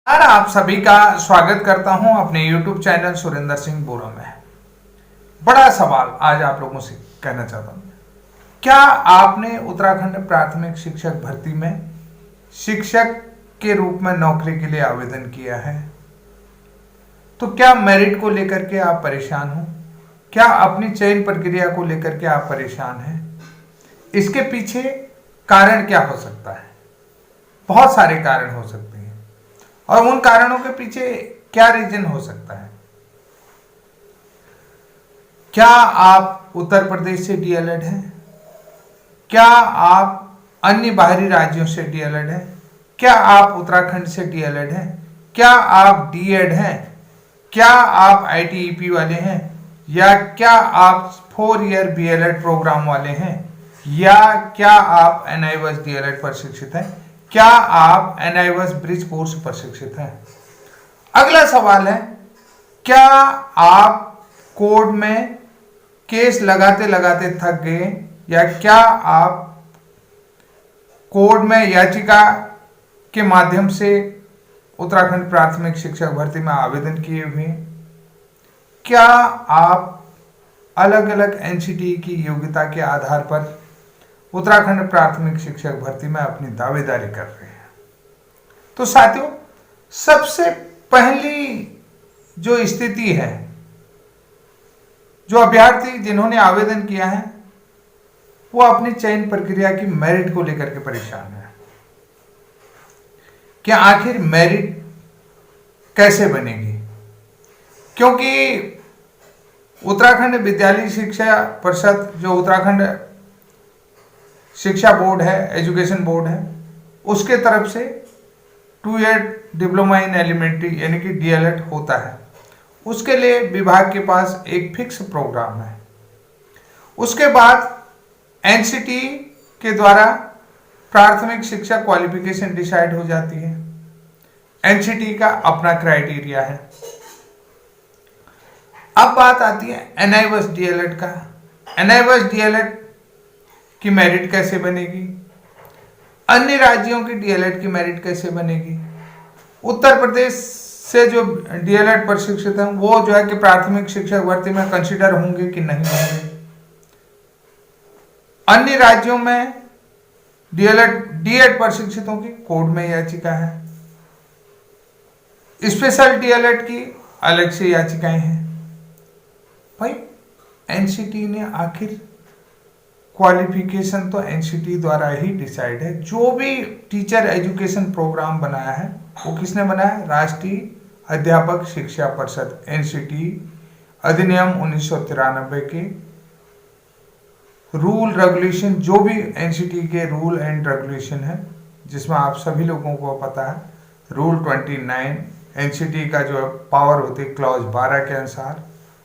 आप सभी का स्वागत करता हूं अपने YouTube चैनल सुरेंद्र सिंह बोरा में। बड़ा सवाल आज आप लोगों से कहना चाहता हूं। क्या आपने उत्तराखंड प्राथमिक शिक्षक भर्ती में शिक्षक के रूप में नौकरी के लिए आवेदन किया है? तो क्या मेरिट को लेकर के आप परेशान हो? क्या अपनी चयन प्रक्रिया को लेकर के आप परेशान हैं? इसके पीछे कारण क्या हो सकता है? बहुत सारे कारण हो सकते हैं और उन कारणों के पीछे क्या रीजन हो सकता है। क्या आप उत्तर प्रदेश से डीएलएड हैं? क्या आप अन्य बाहरी राज्यों से डीएलएड हैं? क्या आप उत्तराखंड से डीएलएड हैं? क्या आप डीएड हैं? क्या आप आईटीईपी वाले हैं? या क्या आप 4 ईयर बीएलएड प्रोग्राम वाले हैं? या क्या आप एनआईवस डीएलएड प्रशिक्षित हैं? क्या आप एनआईवस ब्रिज कोर्स प्रशिक्षित हैं? अगला सवाल है, क्या आप कोर्ट में केस लगाते लगाते थक गए? या क्या आप कोर्ट में याचिका के माध्यम से उत्तराखंड प्राथमिक शिक्षक भर्ती में आवेदन किए हुए? क्या आप अलग अलग एनसीटी की योग्यता के आधार पर उत्तराखंड प्राथमिक शिक्षक भर्ती में अपनी दावेदारी कर रहे हैं? तो साथियों, सबसे पहली जो स्थिति है, जो अभ्यर्थी जिन्होंने आवेदन किया है वो अपनी चयन प्रक्रिया की मेरिट को लेकर के परेशान है कि आखिर मेरिट कैसे बनेगी। क्योंकि उत्तराखंड विद्यालय शिक्षा परिषद, जो उत्तराखंड शिक्षा बोर्ड है, एजुकेशन बोर्ड है, उसके तरफ से 2 ईयर डिप्लोमा इन एलिमेंट्री यानी कि डीएलएड होता है। उसके लिए विभाग के पास एक फिक्स प्रोग्राम है। उसके बाद एनसीटी के द्वारा प्राथमिक शिक्षा क्वालिफिकेशन डिसाइड हो जाती है। एनसीटी का अपना क्राइटेरिया है। अब बात आती है एनआईवस डीएलएड का। एनआईवस डीएलएड की मेरिट कैसे बनेगी? अन्य राज्यों की डीएलएड की मेरिट कैसे बनेगी? उत्तर प्रदेश से जो डीएलएड प्रशिक्षित हैं वो जो है कि प्राथमिक शिक्षक भर्ती में कंसीडर होंगे कि नहीं होंगे? अन्य राज्यों में डीएड प्रशिक्षितों की कोर्ट में याचिका है। स्पेशल डीएलएड की अलग से याचिकाएं हैं। भाई, एनसीटी ने आखिर क्वालिफिकेशन तो एनसीटी द्वारा ही डिसाइड है। जो भी टीचर एजुकेशन प्रोग्राम बनाया है वो किसने बनाया? राष्ट्रीय अध्यापक शिक्षा परिषद, एनसीटी अधिनियम 1993 के रूल रेगुलेशन, जो भी एनसीटी के रूल एंड रेगुलेशन है, जिसमें आप सभी लोगों को पता है रूल 29 एनसीटी का जो पावर होती है क्लॉज 12 के अनुसार।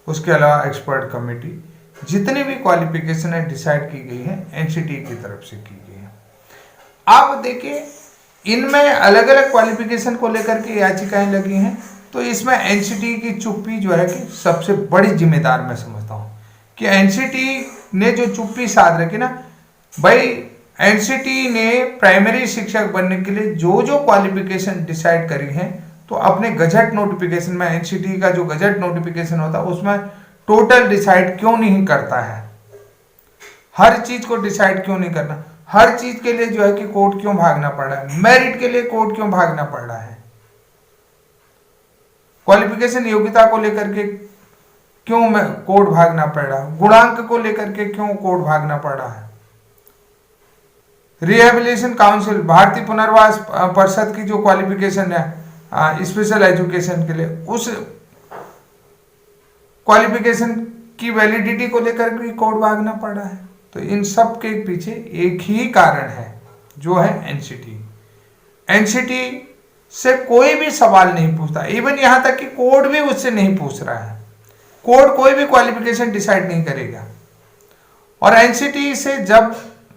उसके अलावा एक्सपर्ट कमेटी, जितनी भी क्वालिफिकेशन है डिसाइड की गई है एनसीटी की तरफ से की गई है। अब देखिए, इनमें अलग अलग क्वालिफिकेशन को लेकर के याचिकाएं लगी हैं। तो इसमें एनसीटी की चुप्पी जो है कि सबसे बड़ी जिम्मेदार मैं समझता हूं कि एनसीटी ने जो चुप्पी साध रखी ना, भाई एनसीटी ने प्राइमरी शिक्षक बनने के लिए जो जो क्वालिफिकेशन डिसाइड करी है, तो अपने गजट नोटिफिकेशन में, एनसीटी का जो गजट नोटिफिकेशन होता है उसमें टोटल डिसाइड क्यों नहीं करता है? हर चीज को डिसाइड क्यों नहीं करना? हर चीज के लिए जो है कि कोर्ट क्यों भागना पड़ रहा है? मेरिट के लिए कोर्ट क्यों भागना पड़ रहा है? क्वालिफिकेशन योग्यता को लेकर के क्यों कोर्ट भागना पड़ रहा है? गुणांक को लेकर के क्यों कोर्ट भागना पड़ रहा है? रिहेबिलिटेशन काउंसिल, भारतीय पुनर्वास परिषद की जो क्वालिफिकेशन है स्पेशल एजुकेशन के लिए, उस क्वालिफिकेशन की वैलिडिटी को लेकर भी कोर्ट भागना पड़ रहा है। तो इन सब के पीछे एक ही कारण है, जो है एनसीटी। एनसीटी से कोई भी सवाल नहीं पूछता, इवन यहां तक कि कोर्ट भी उससे नहीं पूछ रहा है। कोर्ट कोई भी क्वालिफिकेशन डिसाइड नहीं करेगा। और एनसीटी से जब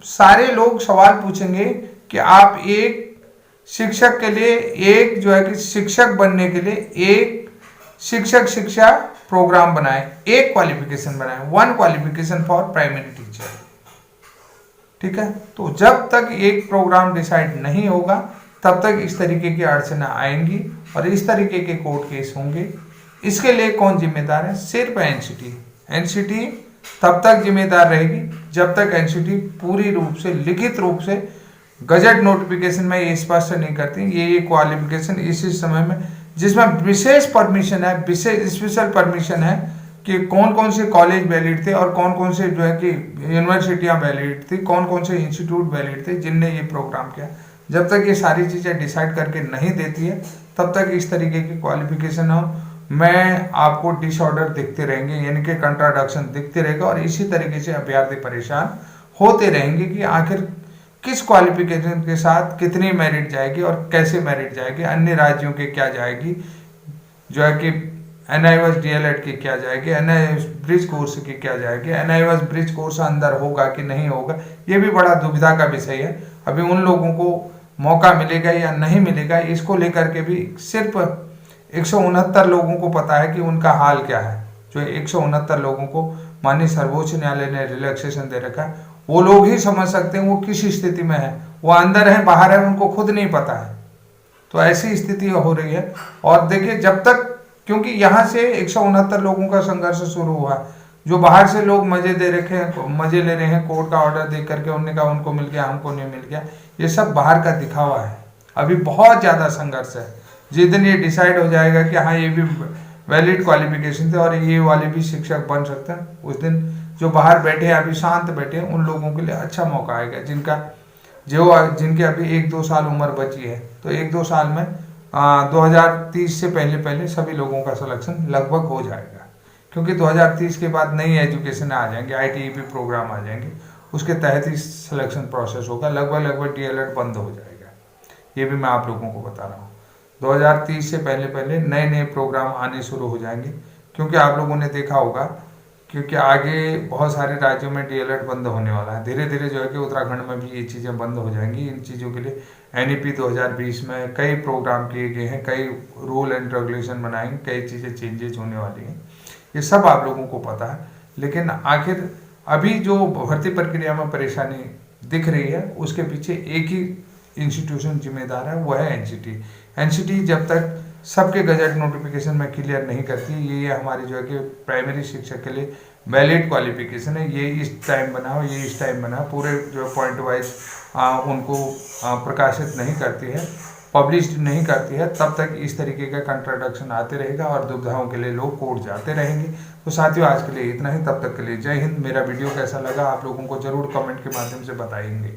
सारे लोग सवाल पूछेंगे कि आप एक शिक्षक के लिए, एक जो है कि शिक्षक बनने के लिए एक शिक्षक शिक्षा प्रोग्राम बनाए, एक क्वालिफिकेशन बनाए, 1 क्वालिफिकेशन फॉर प्राइमरी टीचर, ठीक है? तो जब तक एक प्रोग्राम डिसाइड नहीं होगा तब तक इस तरीके की अड़चनें आएंगी और इस तरीके के कोर्ट केस होंगे। इसके लिए कौन जिम्मेदार है? सिर्फ एनसीटी। एनसीटी तब तक जिम्मेदार रहेगी जब तक एनसीटी पूरी रूप से लिखित रूप से गजट नोटिफिकेशन में ये स्पष्ट नहीं करती ये क्वालिफिकेशन इसी समय में, जिसमें विशेष परमिशन है, विशेष स्पेशल परमिशन है कि कौन कौन से कॉलेज वैलिड थे और कौन कौन से जो है कि यूनिवर्सिटियां वैलिड थी, कौन कौन से इंस्टीट्यूट वैलिड थे जिनने ये प्रोग्राम किया। जब तक ये सारी चीज़ें डिसाइड करके नहीं देती है तब तक इस तरीके की क्वालिफिकेशन हो मैं आपको डिसऑर्डर दिखते रहेंगे, यानी कि कंट्राडक्शन दिखते रहेगा और इसी तरीके से अभ्यर्थी परेशान होते रहेंगे कि आखिर किस क्वालिफिकेशन के साथ कितनी मेरिट जाएगी और कैसे मेरिट जाएगी, अन्य राज्यों के क्या जाएगी, जो है कि NIOS DLED की क्या जाएगी, NIOS ब्रिज कोर्स की क्या जाएगी, NIOS ब्रिज कोर्स अंदर होगा कि नहीं होगा, ये भी बड़ा दुविधा का विषय है। अभी उन लोगों को मौका मिलेगा या नहीं मिलेगा इसको लेकर के भी सिर्फ 169 लोगों को पता है कि उनका हाल क्या है। जो 169 लोगों को माननीय सर्वोच्च न्यायालय ने रिलैक्सेशन दे रखा है वो लोग ही समझ सकते हैं वो किस स्थिति में है, वो अंदर है बाहर है उनको खुद नहीं पता है। तो ऐसी स्थिति हो रही है। और देखिए जब तक, क्योंकि यहाँ से 169 लोगों का संघर्ष शुरू हुआ, जो बाहर से लोग मजे ले रहे हैं कोर्ट का ऑर्डर देख करके, उन्होंने कहा उनको मिल गया हमको नहीं मिल गया, ये सब बाहर का दिखावा है। अभी बहुत ज़्यादा संघर्ष है। जिस दिन ये डिसाइड हो जाएगा कि हाँ ये भी वैलिड क्वालिफिकेशन थे और ये वाले भी शिक्षक बन सकते हैं, उस दिन जो बाहर बैठे हैं अभी शांत बैठे हैं उन लोगों के लिए अच्छा मौका आएगा, जिनके अभी 1-2 साल उम्र बची है। तो 1-2 साल में 2030 से पहले सभी लोगों का सिलेक्शन लगभग हो जाएगा, क्योंकि 2030 के बाद नई एजुकेशन आ जाएंगे, ITEP प्रोग्राम आ जाएंगे, उसके तहत ही सिलेक्शन प्रोसेस होगा। लगभग DLED बंद हो जाएगा, ये भी मैं आप लोगों को बता रहा हूँ। 2030 से पहले नए प्रोग्राम आने शुरू हो जाएंगे, क्योंकि आप लोगों ने देखा होगा क्योंकि आगे बहुत सारे राज्यों में DLED बंद होने वाला है। धीरे धीरे जो है कि उत्तराखंड में भी ये चीज़ें बंद हो जाएंगी। इन चीज़ों के लिए NEP 2020 में कई प्रोग्राम किए गए हैं, कई रूल एंड रेगुलेशन बनाएंगे, कई चीज़ें चेंजेज होने वाली हैं, ये सब आप लोगों को पता है। लेकिन आखिर अभी जो भर्ती प्रक्रिया में परेशानी दिख रही है उसके पीछे एक ही इंस्टीट्यूशन जिम्मेदार है, वो है एनसीटी। जब तक सबके गजट नोटिफिकेशन में क्लियर नहीं करती, ये हमारी जो है कि प्राइमरी शिक्षक के लिए वैलिड क्वालिफिकेशन है, ये इस टाइम बनाओ, ये इस टाइम बनाओ, पूरे जो पॉइंट वाइज उनको प्रकाशित नहीं करती है, पब्लिश नहीं करती है, तब तक इस तरीके का कंट्राडक्शन आते रहेगा और दुविधाओं के लिए लोग कोर्ट जाते रहेंगे। तो साथियों आज के लिए इतना ही, तब तक के लिए जय हिंद। मेरा वीडियो कैसा लगा आप लोगों को जरूर कमेंट के माध्यम से बताएंगे।